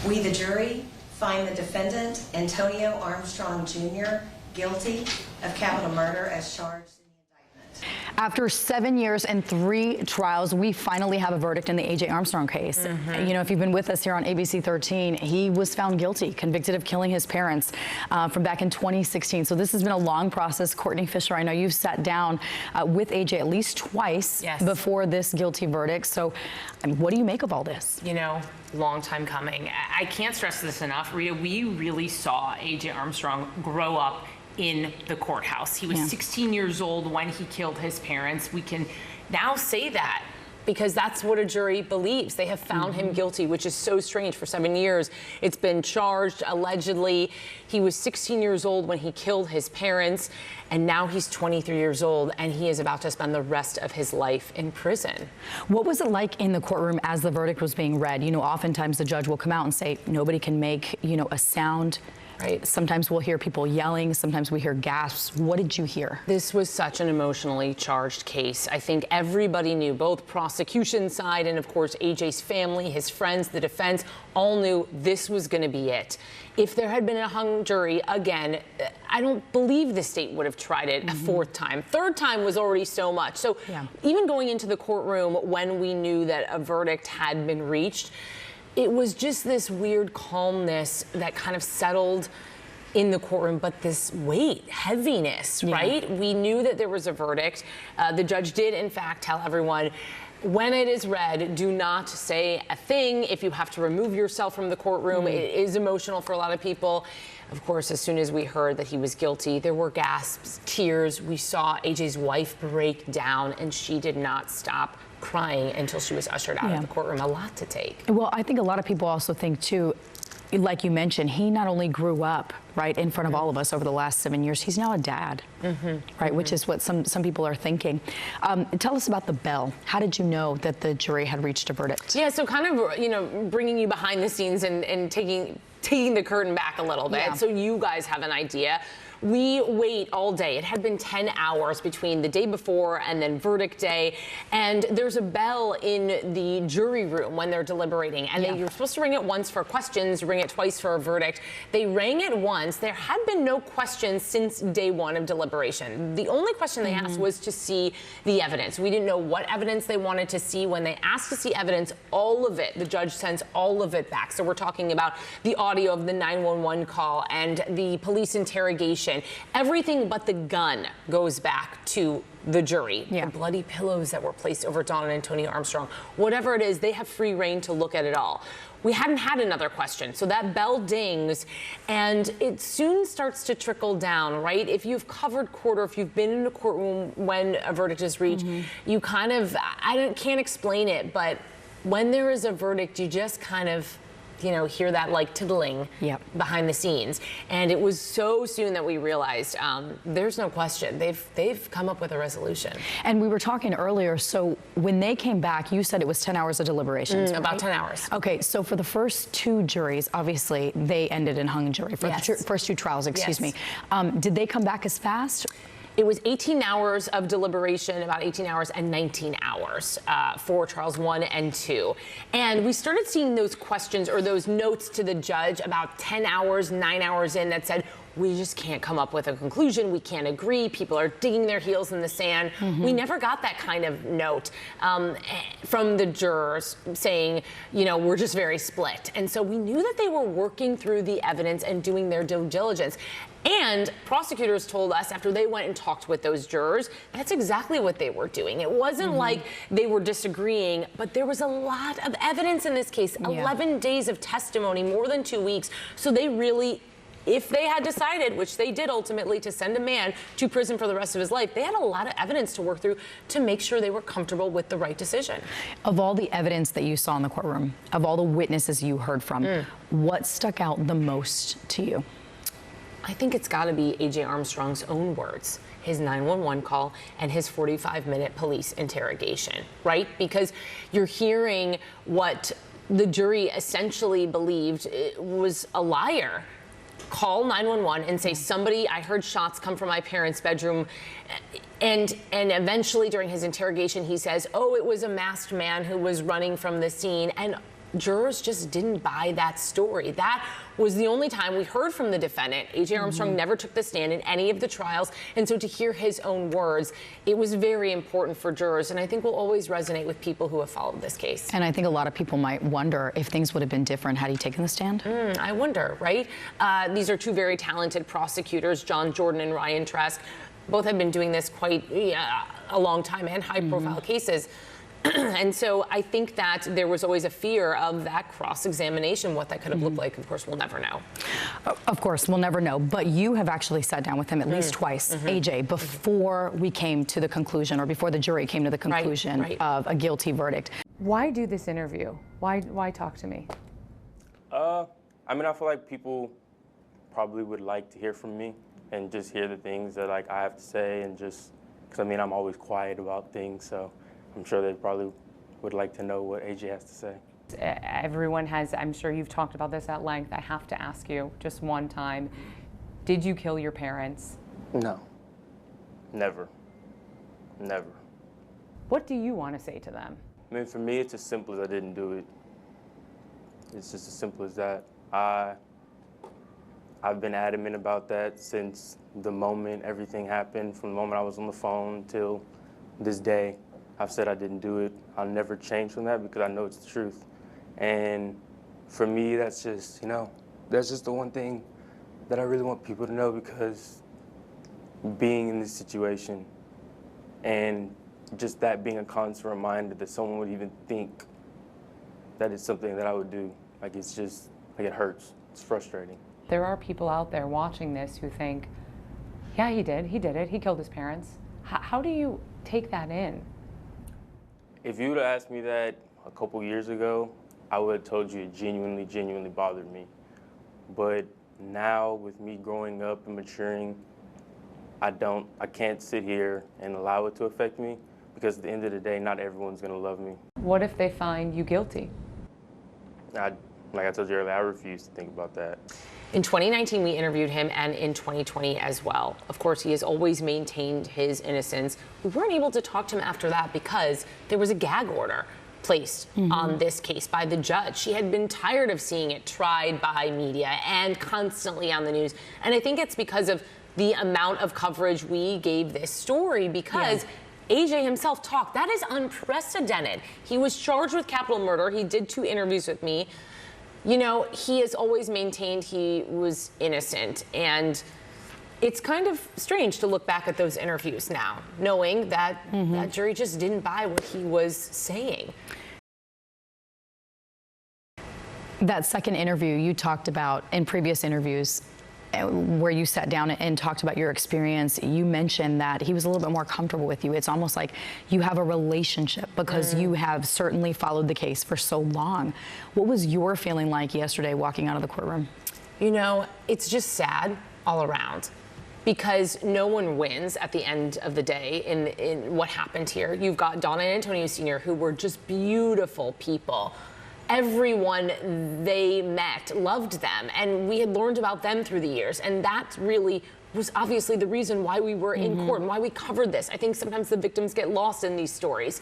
We, the jury, find the defendant, Antonio Armstrong Jr., guilty of capital murder as charged in the indictment. After 7 years and 3 trials, we finally have a verdict in the A.J. Armstrong case. You know, if you've been with us here on ABC 13, he was found guilty, convicted of killing his parents from back in 2016. So this has been a long process. Courtney Fisher, I know you've sat down with A.J. at least twice before this guilty verdict. So I mean, what do you make of all this? You know, long time coming. I can't stress this enough, Rita. We really saw A.J. Armstrong grow up in the courthouse. He was 16 years old when he killed his parents. We can now say that because that's what a jury believes. They have found him guilty, which is so strange. For 7 years, it's been charged, allegedly. He was 16 years old when he killed his parents, and now he's 23 years old, and he is about to spend the rest of his life in prison. What was it like in the courtroom as the verdict was being read? You know, oftentimes the judge will come out and say, nobody can make, you know, a sound. Right. Sometimes we'll hear people yelling. Sometimes we hear gasps. What did you hear? This was such an emotionally charged case. I think everybody knew, both prosecution side and, of course, AJ's family, his friends, the defense, all knew this was going to be it. If there had been a hung jury, again, I don't believe the state would have tried it a 4th time. 3rd time was already so much. So even going into the courtroom when we knew that a verdict had been reached, it was just this weird calmness that kind of settled in the courtroom, but this weight, heaviness, right? We knew that there was a verdict. The judge did, in fact, tell everyone, when it is read, do not say a thing. If you have to remove yourself from the courtroom, it is emotional for a lot of people. Of course, as soon as we heard that he was guilty, there were gasps, tears. We saw AJ's wife break down, and she did not stop crying until she was ushered out of the courtroom. A lot to take. Well, I think a lot of people also think, too, like you mentioned, he not only grew up right in front of all of us over the last 7 years, he's now a dad, right? Which is what some people are thinking. Tell us about the bell. How did you know that the jury had reached a verdict? Yeah, so kind of, you know, bringing you behind the scenes and taking the curtain back a little bit so you guys have an idea. We wait all day. It had been 10 hours between the day before and then verdict day. And there's a bell in the jury room when they're deliberating. And you're supposed to ring it once for questions, ring it twice for a verdict. They rang it once. There had been no questions since day 1 of deliberation. The only question they asked was to see the evidence. We didn't know what evidence they wanted to see. When they asked to see evidence, all of it, the judge sends all of it back. So we're talking about the audio of the 911 call and the police interrogation. Everything but the gun goes back to the jury. The bloody pillows that were placed over Dawn and Antonio Armstrong, whatever it is, they have free reign to look at it all. We hadn't had another question, so that bell dings, and it soon starts to trickle down, right? If you've covered court or if you've been in a courtroom when a verdict is reached, you kind of, can't explain it, but when there is a verdict, you just kind of, you know, hear that like tiddling behind the scenes. And it was so soon that we realized there's no question. They've come up with a resolution. And we were talking earlier, so when they came back, you said it was 10 hours of deliberations, right? About 10 hours. Okay, so for the first 2 juries, obviously, they ended in hung jury. For the first 2 trials, excuse me. Did they come back as fast? It was 18 hours of deliberation, about 18 hours and 19 hours for trials 1 and 2. And we started seeing those questions or those notes to the judge about 10 hours, 9 hours in that said, we just can't come up with a conclusion. We can't agree. People are digging their heels in the sand. We never got that kind of note from the jurors saying, you know, we're just very split. And so we knew that they were working through the evidence and doing their due diligence. And prosecutors told us after they went and talked with those jurors, that's exactly what they were doing. It wasn't like they were disagreeing, but there was a lot of evidence in this case, 11 days of testimony, more than 2 weeks. So they really, if they had decided, which they did ultimately, to send a man to prison for the rest of his life, they had a lot of evidence to work through to make sure they were comfortable with the right decision. Of all the evidence that you saw in the courtroom, of all the witnesses you heard from, what stuck out the most to you? I think it's got to be A.J. Armstrong's own words, his 911 call and his 45-minute police interrogation, right? Because you're hearing what the jury essentially believed was a liar. Call 911 and say, somebody, I heard shots come from my parents' bedroom. And eventually during his interrogation, he says, oh, it was a masked man who was running from the scene. And jurors just didn't buy that story. That was the only time we heard from the defendant. A.J. Armstrong never took the stand in any of the trials, and so to hear his own words, it was very important for jurors, and I think will always resonate with people who have followed this case. And I think a lot of people might wonder if things would have been different had he taken the stand. I wonder, right? These are two very talented prosecutors, John Jordan and Ryan Trask. Both have been doing this quite a long time and high-profile cases. And so I think that there was always a fear of that cross-examination, what that could have looked like. Of course, we'll never know. Of course, we'll never know. But you have actually sat down with him at least twice, AJ, before we came to the conclusion, or before the jury came to the conclusion of a guilty verdict. Why do this interview? Why talk to me? I mean, I feel like people probably would like to hear from me and just hear the things that I have to say, and just because I mean I'm always quiet about things, so I'm sure they probably would like to know what AJ has to say. Everyone has, I'm sure you've talked about this at length. I have to ask you just one time, did you kill your parents? No, never, never. What do you want to say to them? I mean, for me, it's as simple as I didn't do it. It's just as simple as that. I've been adamant about that since the moment everything happened, from the moment I was on the phone till this day. I've said I didn't do it. I'll never change from that because I know it's the truth. And for me, that's just, that's just the one thing that I really want people to know, because being in this situation and just that being a constant reminder that someone would even think that it's something that I would do. Like, it's just, it hurts. It's frustrating. There are people out there watching this who think, yeah, he did it, he killed his parents. How do you take that in? If you would have asked me that a couple years ago, I would have told you it genuinely bothered me. But now, with me growing up and maturing, I can't sit here and allow it to affect me, because at the end of the day, not everyone's gonna love me. What if they find you guilty? Like I told you earlier, I refuse to think about that. In 2019, we interviewed him, and in 2020 as well. Of course, he has always maintained his innocence. We weren't able to talk to him after that because there was a gag order placed on this case by the judge. She had been tired of seeing it tried by media and constantly on the news. And I think it's because of the amount of coverage we gave this story, because AJ himself talked. That is unprecedented. He was charged with capital murder. He did 2 interviews with me. He has always maintained he was innocent, and it's kind of strange to look back at those interviews now, knowing that that jury just didn't buy what he was saying. That second interview you talked about in previous interviews, where you sat down and talked about your experience, you mentioned that he was a little bit more comfortable with you. It's almost like you have a relationship because you have certainly followed the case for so long. What was your feeling like yesterday walking out of the courtroom? It's just sad all around, because no one wins at the end of the day in what happened here. You've got Donna and Antonio Sr., who were just beautiful people. Everyone they met loved them, and we had learned about them through the years, and that really was obviously the reason why we were in court and why we covered this. I think sometimes the victims get lost in these stories.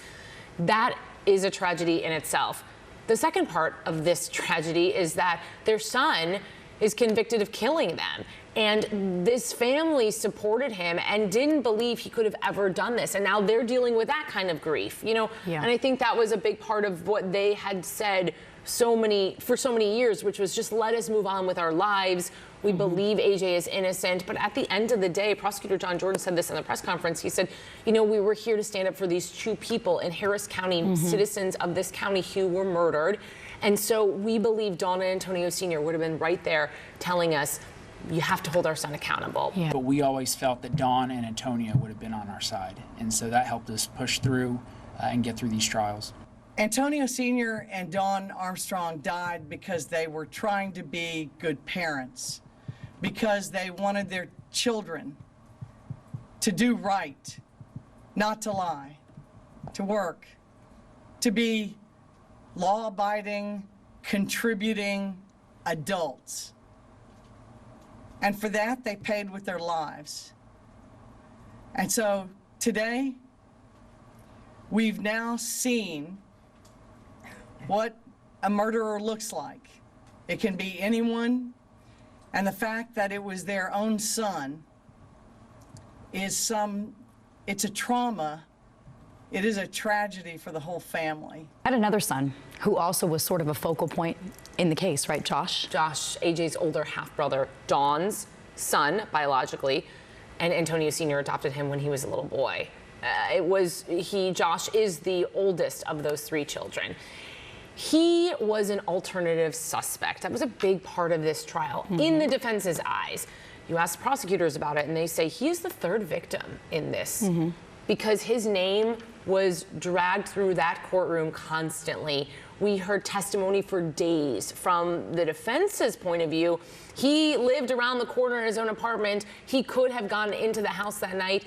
That is a tragedy in itself. The second part of this tragedy is that their son is convicted of killing them. And this family supported him and didn't believe he could have ever done this. And now they're dealing with that kind of grief, And I think that was a big part of what they had said for so many years, which was just let us move on with our lives. We believe AJ is innocent. But at the end of the day, Prosecutor John Jordan said this in the press conference. He said, we were here to stand up for these 2 people in Harris County, citizens of this county who were murdered. And so we believe Donna and Antonio Sr. would have been right there telling us, you have to hold our son accountable. Yeah. But we always felt that Dawn and Antonio would have been on our side. And so that helped us push through and get through these trials. Antonio Sr. and Dawn Armstrong died because they were trying to be good parents, because they wanted their children to do right, not to lie, to work, to be law-abiding, contributing adults. And for that, they paid with their lives. And so today, we've now seen what a murderer looks like. It can be anyone, and the fact that it was their own son is it's a trauma. It is a tragedy for the whole family. I had another son who also was sort of a focal point in the case, right, Josh? Josh, AJ's older half-brother, Dawn's son, biologically, and Antonio Sr. adopted him when he was a little boy. Josh is the oldest of those 3 children. He was an alternative suspect. That was a big part of this trial. In the defense's eyes, you ask prosecutors about it and they say he is the 3rd victim in this because his name was dragged through that courtroom constantly. We heard testimony for days from the defense's point of view. He lived around the corner in his own apartment. He could have gone into the house that night.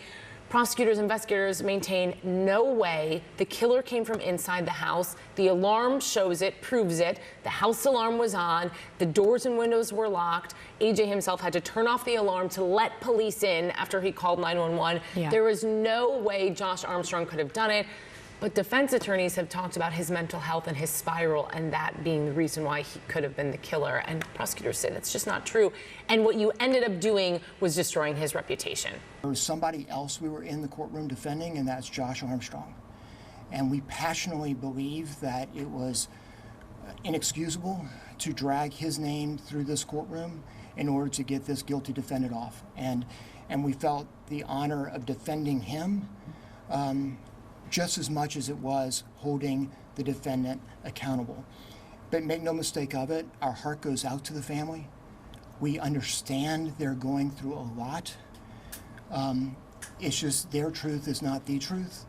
Prosecutors, investigators maintain no way the killer came from inside the house. The alarm shows it, proves it. The house alarm was on. The doors and windows were locked. AJ himself had to turn off the alarm to let police in after he called 911. Yeah. There was no way Josh Armstrong could have done it. But defense attorneys have talked about his mental health and his spiral and that being the reason why he could have been the killer. And prosecutors said it's just not true. And what you ended up doing was destroying his reputation. There was somebody else we were in the courtroom defending, and that's Josh Armstrong. And we passionately believe that it was inexcusable to drag his name through this courtroom in order to get this guilty defendant off. And we felt the honor of defending him just as much as it was holding the defendant accountable. But make no mistake of it, our heart goes out to the family. We understand they're going through a lot. It's just their truth is not the truth,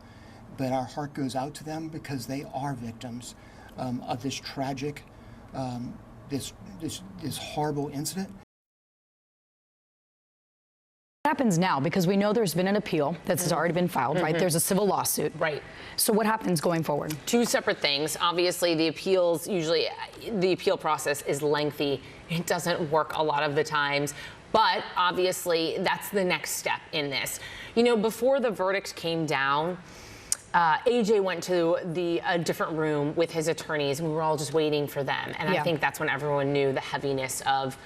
but our heart goes out to them because they are victims of this tragic, this horrible incident. What happens now? Because we know there's been an appeal that's already been filed, right? There's a civil lawsuit. Right. So what happens going forward? 2 separate things. Obviously, the appeal process is lengthy. It doesn't work a lot of the times. But obviously, that's the next step in this. You know, before the verdict came down, AJ went to a different room with his attorneys, and we were all just waiting for them. And I think that's when everyone knew the heaviness of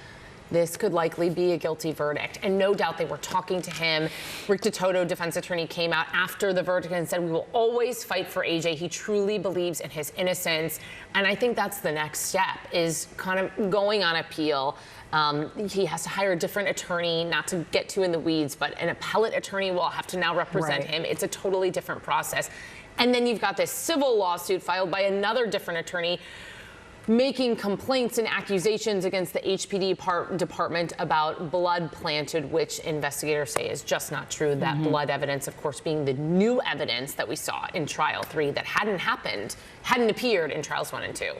this could likely be a guilty verdict. And no doubt they were talking to him. Rick DeToto, defense attorney, came out after the verdict and said, we will always fight for AJ. He truly believes in his innocence. And I think that's the next step, is kind of going on appeal. He has to hire a different attorney, not to get too in the weeds, but an appellate attorney will have to now represent him. It's a totally different process. And then you've got this civil lawsuit filed by another different attorney, making complaints and accusations against the HPD department about blood planted, which investigators say is just not true. That blood evidence, of course, being the new evidence that we saw in trial 3 that hadn't appeared in trials 1 and 2.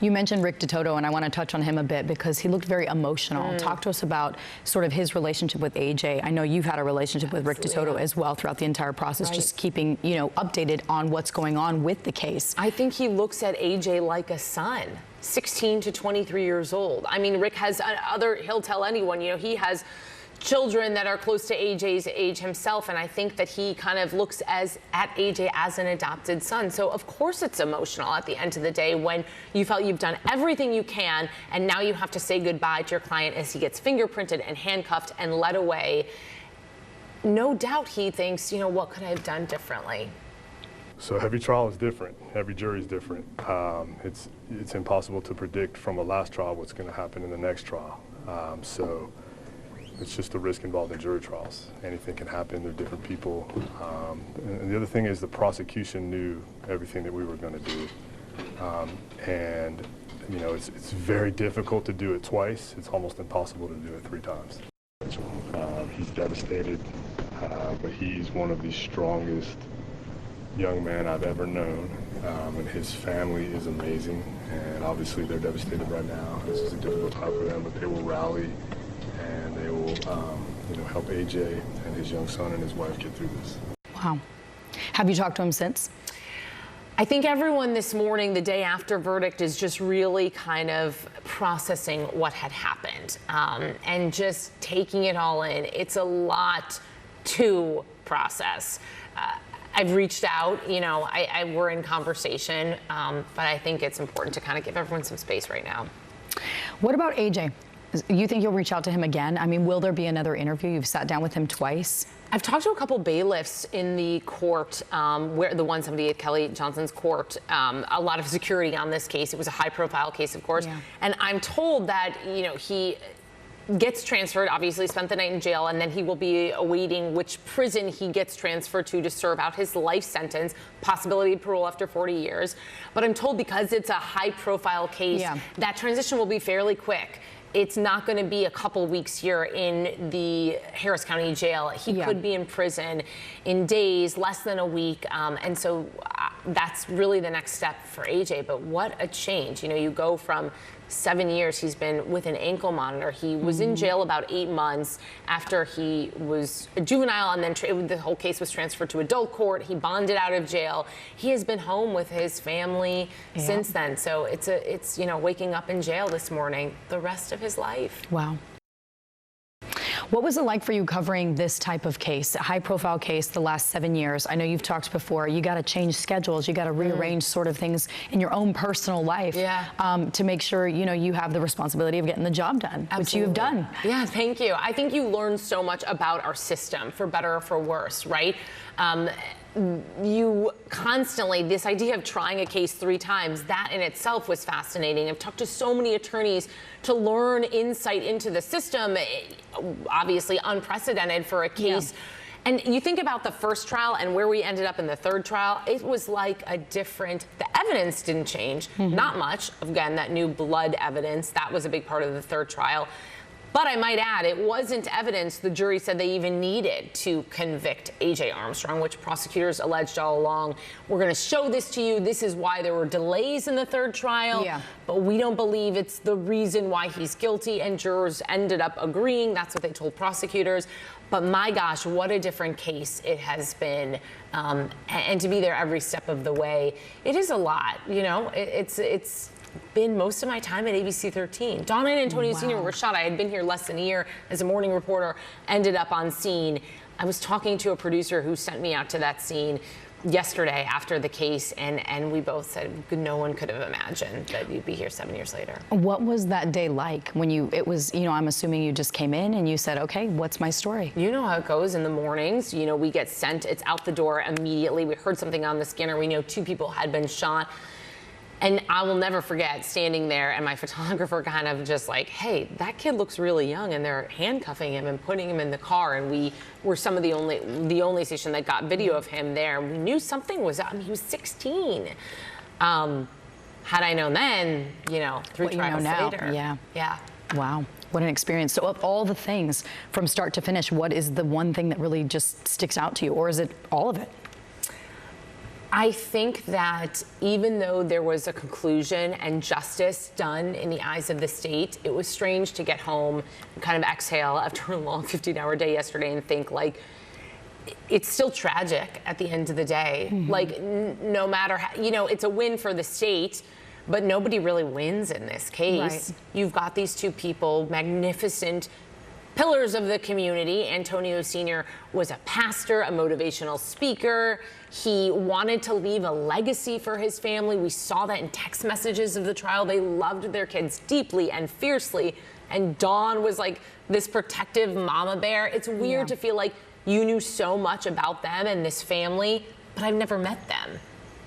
You mentioned Rick DeToto, and I want to touch on him a bit because he looked very emotional. Talk to us about sort of his relationship with AJ. I know you've had a relationship with Rick DeToto as well throughout the entire process, just keeping, you know, updated on what's going on with the case. I think he looks at AJ like a son. 16 to 23 years old. I mean, Rick has he'll tell anyone, you know, he has children that are close to AJ's age himself, and I think that he kind of looks at AJ as an adopted son. So of course it's emotional at the end of the day when you felt you've done everything you can, and now you have to say goodbye to your client as he gets fingerprinted and handcuffed and led away. No doubt he thinks, you know, what could I have done differently? So every trial is different. Every jury is different. It's impossible to predict from a last trial what's going to happen in the next trial. So it's just the risk involved in jury trials. Anything can happen. They're different people. And the other thing is the prosecution knew everything that we were going to do. And you know, it's very difficult to do it twice. It's almost impossible to do it 3 times. He's devastated, but he's one of the strongest young man I've ever known, and his family is amazing, and obviously they're devastated right now. This is a difficult time for them, but they will rally, and they will you know, help AJ and his young son and his wife get through this. Wow. Have you talked to him since? I think everyone this morning, the day after verdict, is just really kind of processing what had happened and just taking it all in. It's a lot to process. I've reached out, we're in conversation, but I think it's important to kind of give everyone some space right now. What about AJ? You think you'll reach out to him again? I mean, will there be another interview? You've sat down with him twice. I've talked to a couple bailiffs in the court, where the 178 Kelly Johnson's court, a lot of security on this case. It was a high-profile case, of course. Yeah. And I'm told that, he gets transferred, obviously spent the night in jail, and then he will be awaiting which prison he gets transferred to serve out his life sentence, possibility of parole after 40 years. But I'm told because it's a high-profile case, that transition will be fairly quick. It's not going to be a couple weeks here in the Harris County Jail. He could be in prison in days, less than a week. And so that's really the next step for AJ. But what a change. You go from 7 years he's been with an ankle monitor. He was in jail about 8 months after he was a juvenile, and then the whole case was transferred to adult court. He bonded out of jail. He has been home with his family since then. So it's waking up in jail this morning the rest of his life. Wow. What was it like for you covering this type of case, a high-profile case, the last 7 years? I know you've talked before. You got to change schedules. You got to rearrange sort of things in your own personal life to make sure you have the responsibility of getting the job done, which you have done. Yeah, thank you. I think you learn so much about our system, for better or for worse, right? You constantly, this idea of trying a case 3 times, that in itself was fascinating. I've talked to so many attorneys to learn insight into the system, obviously unprecedented for a case. And you think about the first trial and where we ended up in the third trial, it was like the evidence didn't change, not much. Again, that new blood evidence, that was a big part of the third trial. But I might add, it wasn't evidence the jury said they even needed to convict AJ Armstrong, which prosecutors alleged all along. We're going to show this to you. This is why there were delays in the third trial. But we don't believe it's the reason why he's guilty. And jurors ended up agreeing. That's what they told prosecutors. But my gosh, what a different case it has been. And to be there every step of the way, it is a lot. It's been most of my time at ABC 13. Donna and Antonio Sr. were shot. I had been here less than a year as a morning reporter, ended up on scene. I was talking to a producer who sent me out to that scene yesterday after the case, and we both said no one could have imagined that you'd be here 7 years later. What was that day like when I'm assuming you just came in and you said, okay, what's my story? You know how it goes in the mornings. We get sent, it's out the door immediately. We heard something on the scanner. We know 2 people had been shot. And I will never forget standing there and my photographer kind of just like, hey, that kid looks really young, and they're handcuffing him and putting him in the car. And we were some of the only station that got video of him there. We knew something was up. He was 16. Had I known then, 3 trials later. Yeah. Wow. What an experience. So of all the things from start to finish, what is the one thing that really just sticks out to you, or is it all of it? I think that even though there was a conclusion and justice done in the eyes of the state, it was strange to get home and kind of exhale after a long 15-hour day yesterday and think, like, it's still tragic at the end of the day. Like, no matter how, it's a win for the state, but nobody really wins in this case. You've got these 2 people, magnificent pillars of the community. Antonio Sr. was a pastor, a motivational speaker. He wanted to leave a legacy for his family. We saw that in text messages of the trial. They loved their kids deeply and fiercely. And Dawn was like this protective mama bear. It's weird to feel like you knew so much about them and this family, but I've never met them.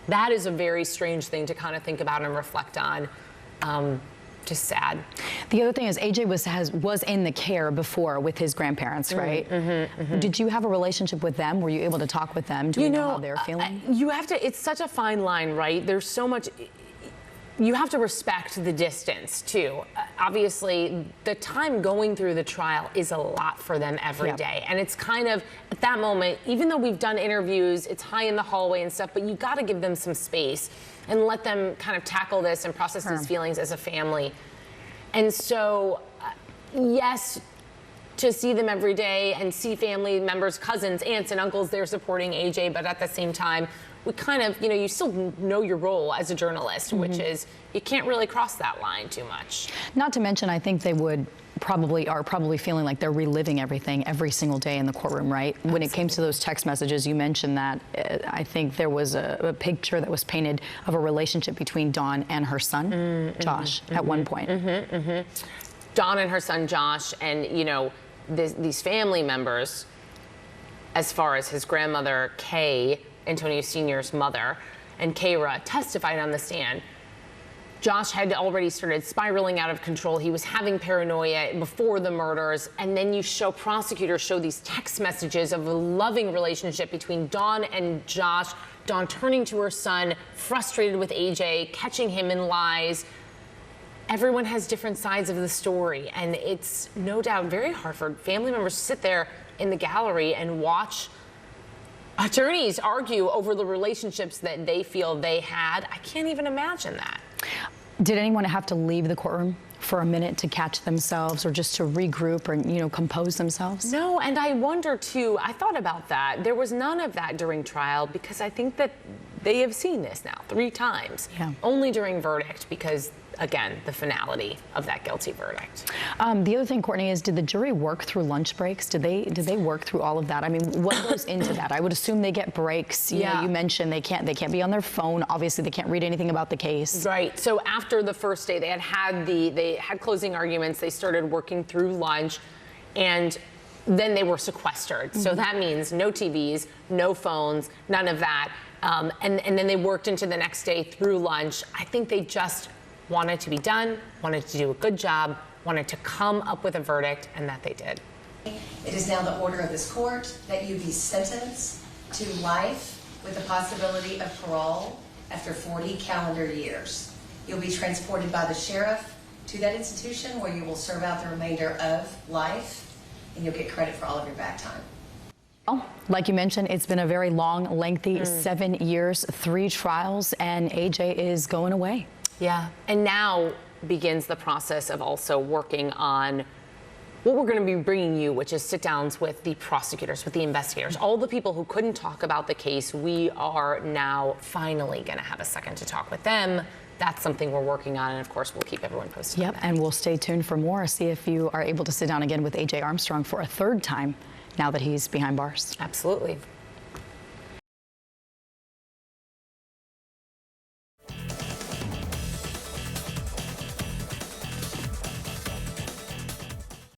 That is a very strange thing to kind of think about and reflect on. Just sad. The other thing is AJ was in the care before with his grandparents, right? Did you have a relationship with them? Were you able to talk with them? Do you know how they're feeling? You have to, it's such a fine line, right? There's so much, you have to respect the distance too. Obviously, the time going through the trial is a lot for them every day. And it's kind of, at that moment, even though we've done interviews, it's high in the hallway and stuff, but you got to give them some space and let them kind of tackle this and process these feelings as a family. And so, yes, to see them every day and see family members, cousins, aunts, and uncles there supporting AJ, but at the same time, we kind of, you still know your role as a journalist, which is you can't really cross that line too much. Not to mention, I think they are probably feeling like they're reliving everything every single day in the courtroom, right? Absolutely. When it came to those text messages, you mentioned that I think there was a picture that was painted of a relationship between Dawn and her son, Josh, at one point. Dawn and her son, Josh, and, these family members, as far as his grandmother, Kay, Antonio Sr.'s mother, and Kayra testified on the stand. Josh had already started spiraling out of control. He was having paranoia before the murders. And then prosecutors show these text messages of a loving relationship between Dawn and Josh. Dawn turning to her son, frustrated with AJ, catching him in lies. Everyone has different sides of the story. And it's no doubt very hard for family members to sit there in the gallery and watch attorneys argue over the relationships that they feel they had. I can't even imagine that. Did anyone have to leave the courtroom for a minute to catch themselves or just to regroup or, compose themselves? No, and I wonder too, I thought about that. There was none of that during trial because I think that they have seen this now 3 times. Yeah. Only during verdict because, again, the finality of that guilty verdict. The other thing, Courtney, is did the jury work through lunch breaks? Did they work through all of that? I mean, what goes into that? I would assume they get breaks. You know, you mentioned they can't be on their phone. Obviously, they can't read anything about the case. Right. So after the first day, they had closing arguments. They started working through lunch, and then they were sequestered. So that means no TVs, no phones, none of that. And then they worked into the next day through lunch. I think they just wanted to be done, wanted to do a good job, wanted to come up with a verdict, and that they did. It is now the order of this court that you be sentenced to life with the possibility of parole after 40 calendar years. You'll be transported by the sheriff to that institution where you will serve out the remainder of life, and you'll get credit for all of your back time. Well, like you mentioned, it's been a very long, lengthy 7 years, 3 trials, and AJ is going away. Yeah, and now begins the process of also working on what we're going to be bringing you, which is sit-downs with the prosecutors, with the investigators, all the people who couldn't talk about the case. We are now finally going to have a second to talk with them. That's something we're working on, and of course, we'll keep everyone posted. Yep, and we'll stay tuned for more, see if you are able to sit down again with AJ Armstrong for a 3rd time now that he's behind bars. Absolutely.